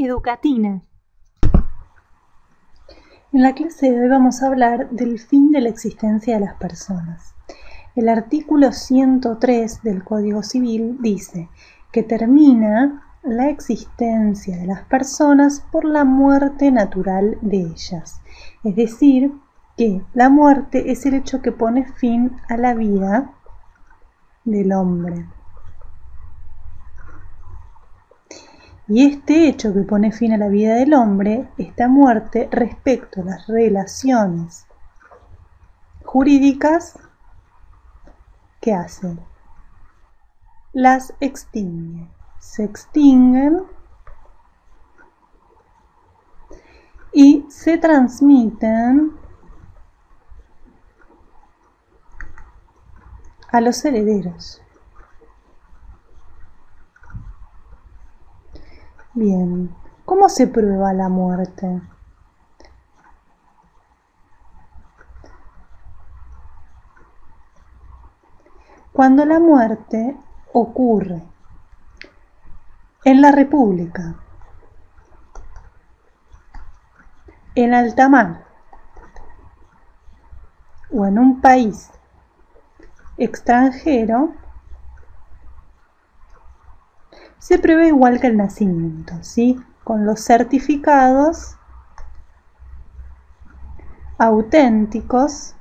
Educatina. En la clase de hoy vamos a hablar del fin de la existencia de las personas. El artículo 103 del Código Civil dice que termina la existencia de las personas por la muerte natural de ellas. Es decir, que la muerte es el hecho que pone fin a la vida del hombre. Y este hecho que pone fin a la vida del hombre, esta muerte, respecto a las relaciones jurídicas, ¿qué hace? Las extingue. Se extinguen y se transmiten a los herederos. Bien, ¿cómo se prueba la muerte? Cuando la muerte ocurre en la República, en alta mar o en un país extranjero, se prueba igual que el nacimiento, ¿sí? Con los certificados auténticos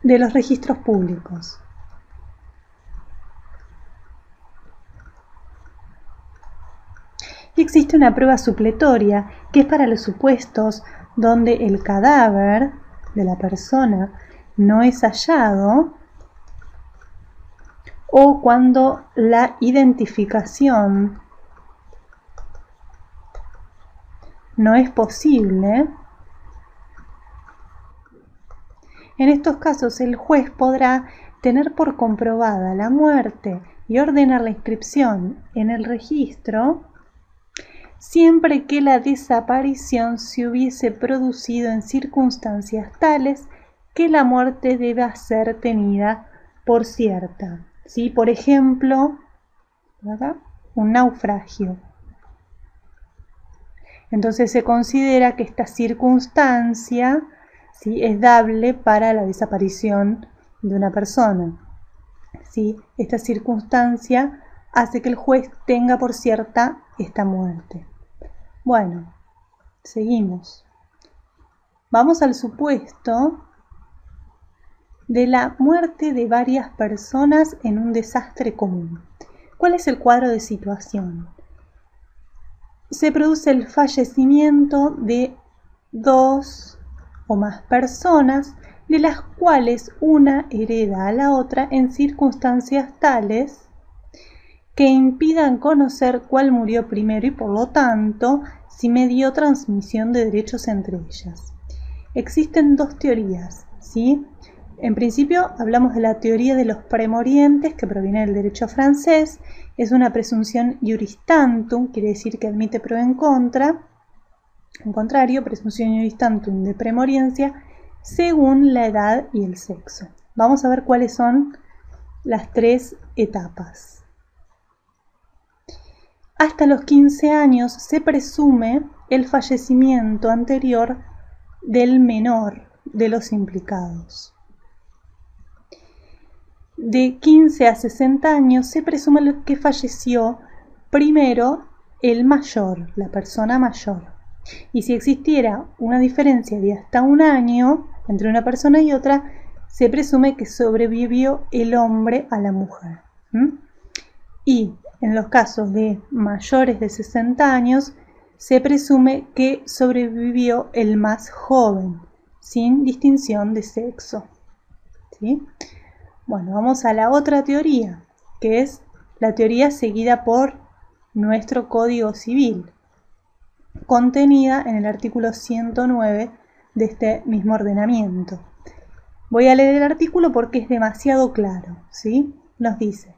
de los registros públicos. Y existe una prueba supletoria que es para los supuestos donde el cadáver de la persona no es hallado o cuando la identificación no es posible. En estos casos el juez podrá tener por comprobada la muerte y ordenar la inscripción en el registro siempre que la desaparición se hubiese producido en circunstancias tales que la muerte deba ser tenida por cierta. ¿Sí? Por ejemplo, ¿verdad? Un naufragio. Entonces se considera que esta circunstancia, ¿sí?, es dable para la desaparición de una persona. ¿Sí? Esta circunstancia hace que el juez tenga por cierta esta muerte. Bueno, seguimos. Vamos al supuesto de la muerte de varias personas en un desastre común. ¿Cuál es el cuadro de situación? Se produce el fallecimiento de dos o más personas, de las cuales una hereda a la otra en circunstancias tales que impidan conocer cuál murió primero y por lo tanto si medió transmisión de derechos entre ellas. Existen dos teorías, ¿sí? En principio hablamos de la teoría de los premorientes, que proviene del derecho francés. Es una presunción iuris tantum, quiere decir que admite prueba en contra. En contrario, presunción iuris tantum de premoriencia según la edad y el sexo. Vamos a ver cuáles son las tres etapas. Hasta los 15 años se presume el fallecimiento anterior del menor de los implicados. De 15 a 60 años se presume que falleció primero el mayor, la persona mayor. Y si existiera una diferencia de hasta un año entre una persona y otra, se presume que sobrevivió el hombre a la mujer. Y en los casos de mayores de 60 años, se presume que sobrevivió el más joven, sin distinción de sexo. ¿Sí? Bueno, vamos a la otra teoría, que es la teoría seguida por nuestro Código Civil, contenida en el artículo 109 de este mismo ordenamiento. Voy a leer el artículo porque es demasiado claro, ¿sí? Nos dice: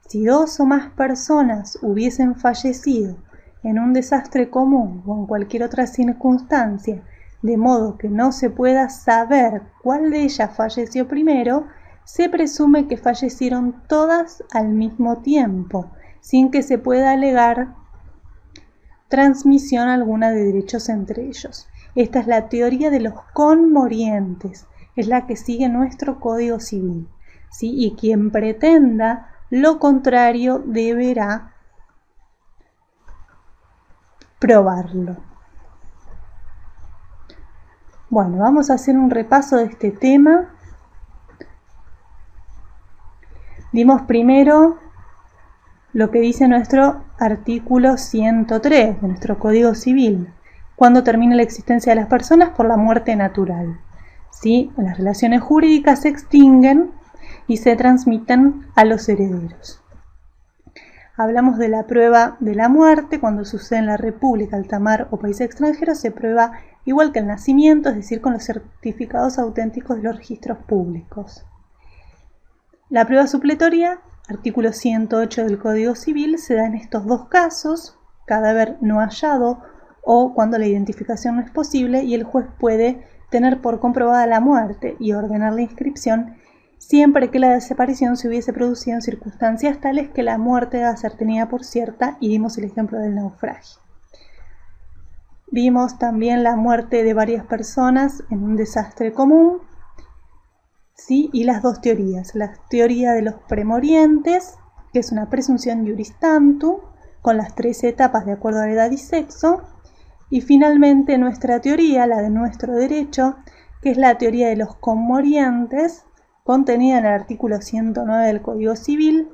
si dos o más personas hubiesen fallecido en un desastre común o en cualquier otra circunstancia, de modo que no se pueda saber cuál de ellas falleció primero, se presume que fallecieron todas al mismo tiempo, sin que se pueda alegar transmisión alguna de derechos entre ellos. Esta es la teoría de los conmorientes, es la que sigue nuestro Código Civil, ¿sí? Y quien pretenda lo contrario deberá probarlo. Bueno, vamos a hacer un repaso de este tema. Vimos primero lo que dice nuestro artículo 103 de nuestro Código Civil, cuando termina la existencia de las personas por la muerte natural. ¿Sí? Las relaciones jurídicas se extinguen y se transmiten a los herederos. Hablamos de la prueba de la muerte. Cuando sucede en la República, alta mar o país extranjero, se prueba igual que el nacimiento, es decir, con los certificados auténticos de los registros públicos. La prueba supletoria, artículo 108 del Código Civil, se da en estos dos casos: cadáver no hallado o cuando la identificación no es posible y el juez puede tener por comprobada la muerte y ordenar la inscripción siempre que la desaparición se hubiese producido en circunstancias tales que la muerte deba ser tenida por cierta, y dimos el ejemplo del naufragio. Vimos también la muerte de varias personas en un desastre común, ¿sí? Y las dos teorías: la teoría de los premorientes, que es una presunción iuris tantum, con las 13 etapas de acuerdo a la edad y sexo, y finalmente nuestra teoría, la de nuestro derecho, que es la teoría de los conmorientes, contenida en el artículo 109 del Código Civil,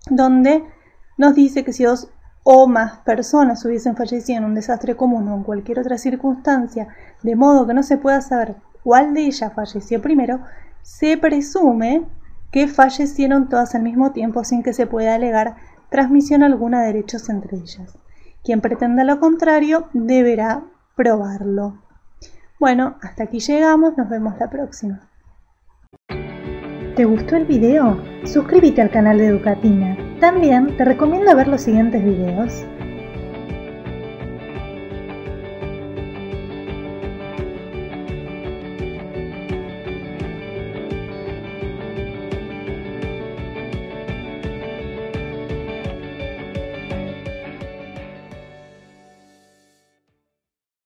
donde nos dice que si dos o más personas hubiesen fallecido en un desastre común o en cualquier otra circunstancia, de modo que no se pueda saber cuál de ellas falleció primero, se presume que fallecieron todas al mismo tiempo sin que se pueda alegar transmisión alguna de derechos entre ellas. Quien pretenda lo contrario deberá probarlo. Bueno, hasta aquí llegamos, nos vemos la próxima. ¿Te gustó el video? Suscríbete al canal de Educatina. También te recomiendo ver los siguientes videos.